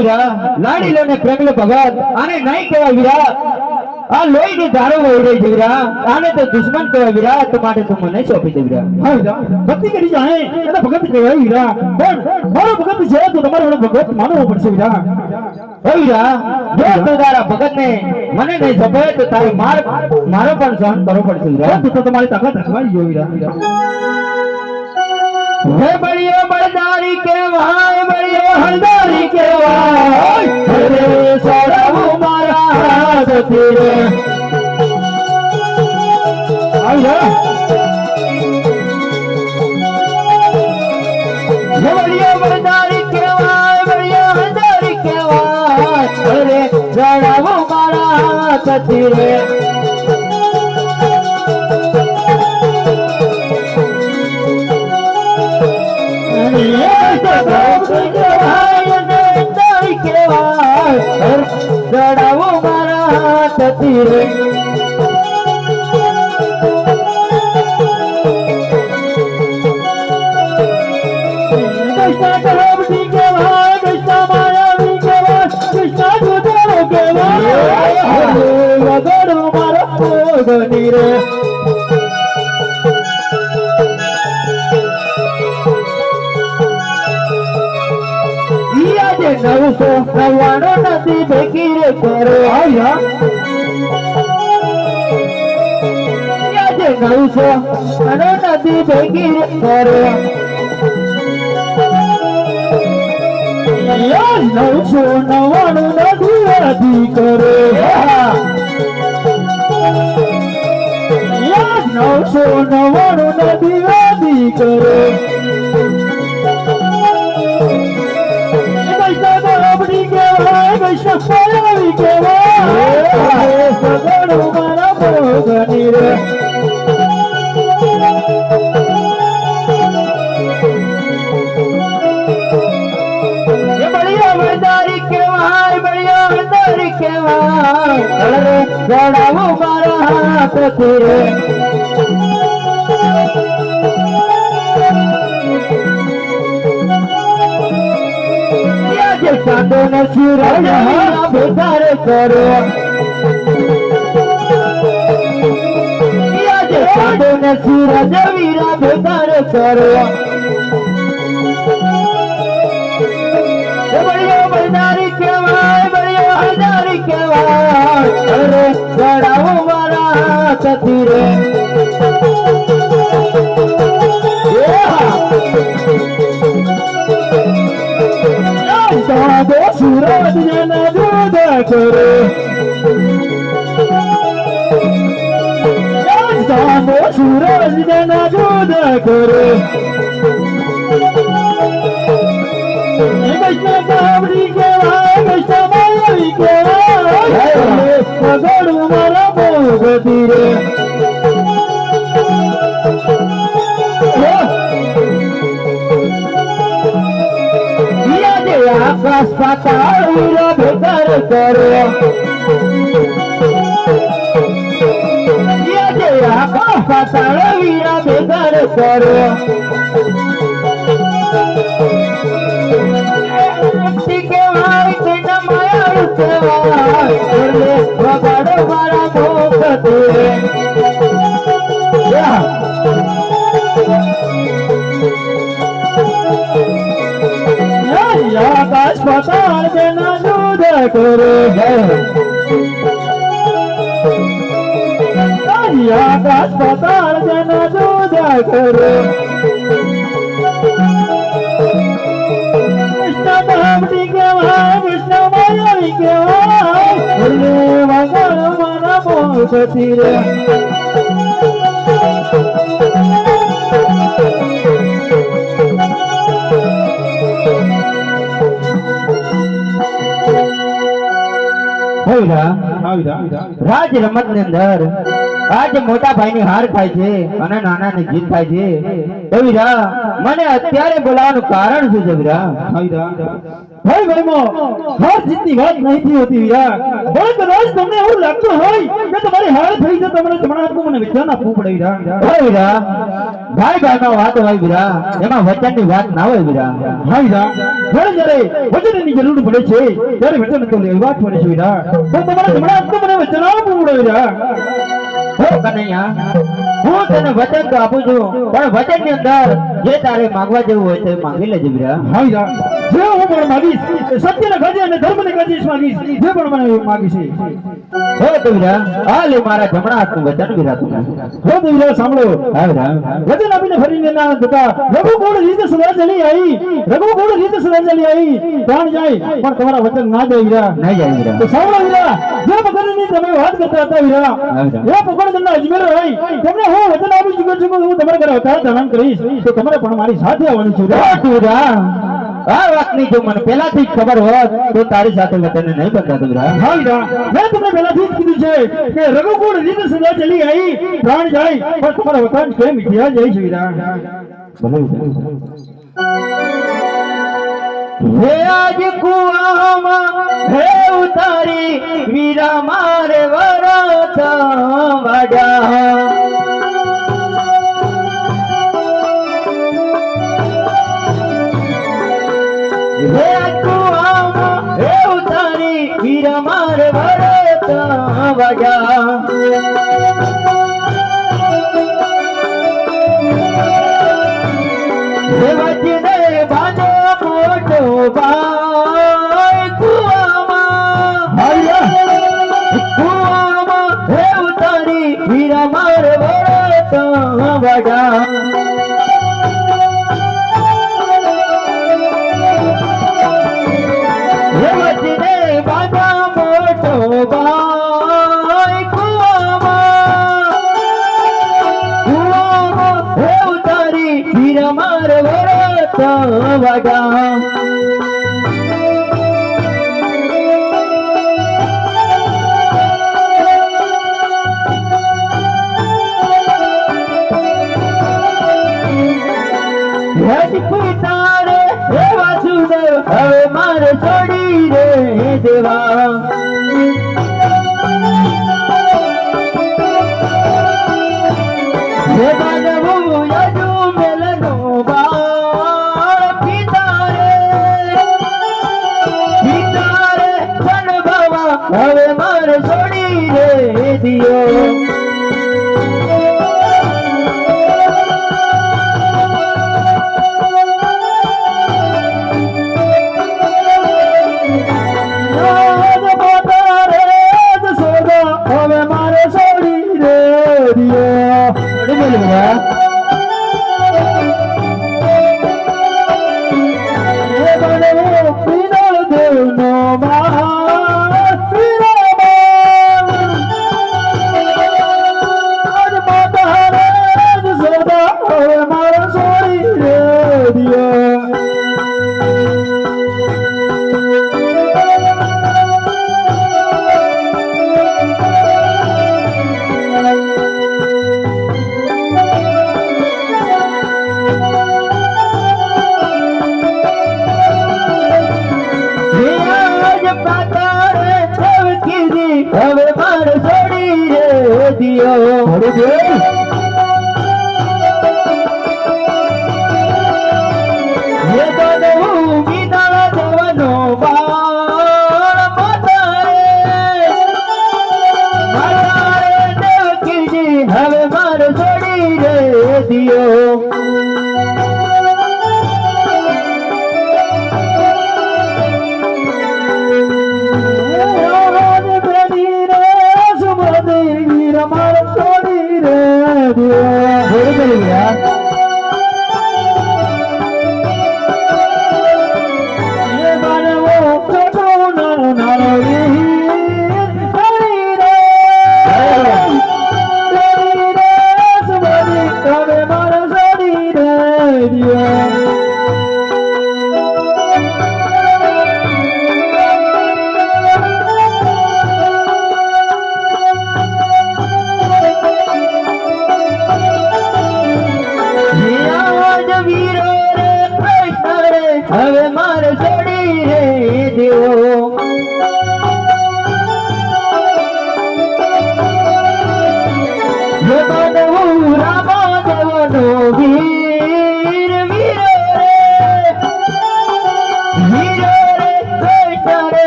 વીરા લાડીલો ને પ્રેમલો ભગત આને નહીં કહેવાય વીરા આ લોહી ની ધારો વહી રહી છે વીરા આને તો દુશ્મન કહેવાય વીરા તો માટે તું મને સોંપી દે વીરા હા વીરા ભક્તિ કરી જાય એને ભગત કહેવાય વીરા પણ મારો ભગત છે તો તમારે મને ભગત માનવો પડશે વીરા હે વીરા જો તું તારા ભગત ને મને નહીં સોંપે તો તારે મારો પણ સહન કરવો પડશે વીરા તો તમારી તાકાત રાખવાઈ ગયો વીરા હે બળિયો બળદારી કેવાય બળિયો હળદારી કેવાય હરે સોડાવું મારા હાથથી રે આવ્યા હે બળિયો બળદારી કેવાય બળિયો હળદારી કેવાય હરે સોડાવું મારા હાથથી રે ચડાવો મારા હાથથી રે કૃષ્ણ કરોબડી કેવાય કૃષ્ણ માયાવી કેવાય કૃષ્ણ દુધારો કેવાય વગડો મારો ભોગની રે નવસો 99 નથી ભેગી રે કરો આવ્યા આજે 999 નથી ભેગી રે કરો 999 નથી અધી કરે 999 નથી અધી કરે કરોબડી કેવાય કૃષ્ણ માયાવી કેવાય સગડો મારા ભોગની રે બળિયા વરદારી કેવાય બળિયા વરદારી કેવાય અરે ચડાવો મારા હાથથી રે ચાંદો ને સૂરજ ભેગાર કરો ચાંદો ને સૂરજ વીરા ભેગાર કરો બળિયો બળદારી કેવાય બળિયો હળદારી કેવાય અરે ચડાવો મારા હાથથી રે ચાંદો સૂરજ જેને દૂધ કરે ચાંદો સૂરજ જેને દૂધ કરે કૃષ્ણ કરોબડી કેવાય કૃષ્ણ માયાવી કેવાય સગડું મારા ભોગતી રે આકાશ પાતાળ વીરા ભેગાર કરો આકાશ પાતાળ વીરા ભેગાર કરો કેવાય કૃષ્ણ માયાળું કેવાય વગાડો મારા ભોગતી આકાશ પાતાળ જેના દૂધ કરે આકાશ પાતાળ જેના દૂધ કરે કૃષ્ણ કરોબડી કેવાય કૃષ્ણ માયાવી કેવાય વગર મારા ભોગતી રે રાજ રમત ની અંદર આજ મોટા ભાઈ ની હાર થાય છે અને નાના ની જીત થાય છે તો વીરા મને અત્યારે બોલાવવાનું કારણ શું છે વીરા? હા વીરા ભાઈ ભાઈમાં હાર જીતની વાત નહીં થી હોતી વીરા. પણ કદાચ તમને એવું લાગતું હોય કે તમારી હાર થઈ છે તમને જમણા હાથનું મને વિધાન આપવું પડે વીરા. હો વીરા ભાઈ ભાઈમાં વાત હોય વીરા, એમાં વચનની વાત ના હોય વીરા. હા વીરા જ્યારે વચનની જરૂર પડે છે ત્યારે વચન તો લેવા જ પડે છે વીરા. તો તમારા જમણા હાથનું મને વચન આપવું પડે વીરા. હો કનૈયા હું તને વચન તો આપું છું, પણ વચનની અંદર જે તારે માંગવા જેવું હોય તે માંગી લેજે વીરા. હા વીરા જે હું પણ માગીશ એ સત્યને ગાજે અને ધર્મને ગાજે જ માગીશ. જે પણ મને માગીશ એ. હો તો વીરા આ લે મારા જમણા હાથનું વચન વીરા તું. હો તો વીરા સાંભળો. હા વીરા વચન આપીને ફરીને ના જતા રઘુકુળ રીત સદા ચલી આવી. રઘુકુળ રીત સદા ચલી આવી. પ્રાણ જાય પણ તમારા વચન ના જાય વીરા. નહીં જાય વીરા. તો સાંભળો વીરા જે પકડની તમે વાત કરતા હતા વીરા એ પકડ તમને અજમેર હોય તમને હું વચન આપી ચૂક્યો છું કે હું તમારા ઘરે અવતાર ધારણ કરીશ તો તમારે પણ મારી સાથે આવવાનું છે વીરા. વીરા આ વાતની જો મને પહેલાથી જ ખબર હોત તો તારી સાથે વચન નહીં બંધાતું વીરા. હા વીરા મેં તમને પહેલાથી જ કીધું છે કે રઘુકુળ રીત સદા ચલી આવી. પ્રાણ જાય પણ તમારા વતન કેમ વિદ્યા જાય છે વીરા. હે આજ કુવામાં હે ઉતારી વીરા મારે વરત વાડ્યા. હે આજ કુવામાં હે ઉતારી વીરા મારે વરત વાડ્યા. હે વચને બાંધો મોટો ભાઈ કુવામાં હે ઉતારી વીરા મારે વરત વાડ્યા. હે વચને બાંધો મોટો ભાઈ કુવામાં હે ઉતારી વીરા મારે વરત વાડ્યા. પિતારે હે વાસુદેવ હવે મારે છોડી રે દેવા. હે માનવું યજુ મેલનો બાળ પિતારે સનભવા હવે મારે છોડી રે દિયો. હવે મારે છોડી રે દિયો. દેવનો મારે છોડી રે દિયો. હવે મારે છોડી રે દિયો. હે બનવું વિના જવાનો બાળ માતારે દેવકીજી હવે મારે છોડી રે દિયો. મારે છોડી રે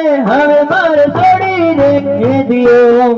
હવે મારે છોડી દે દિયો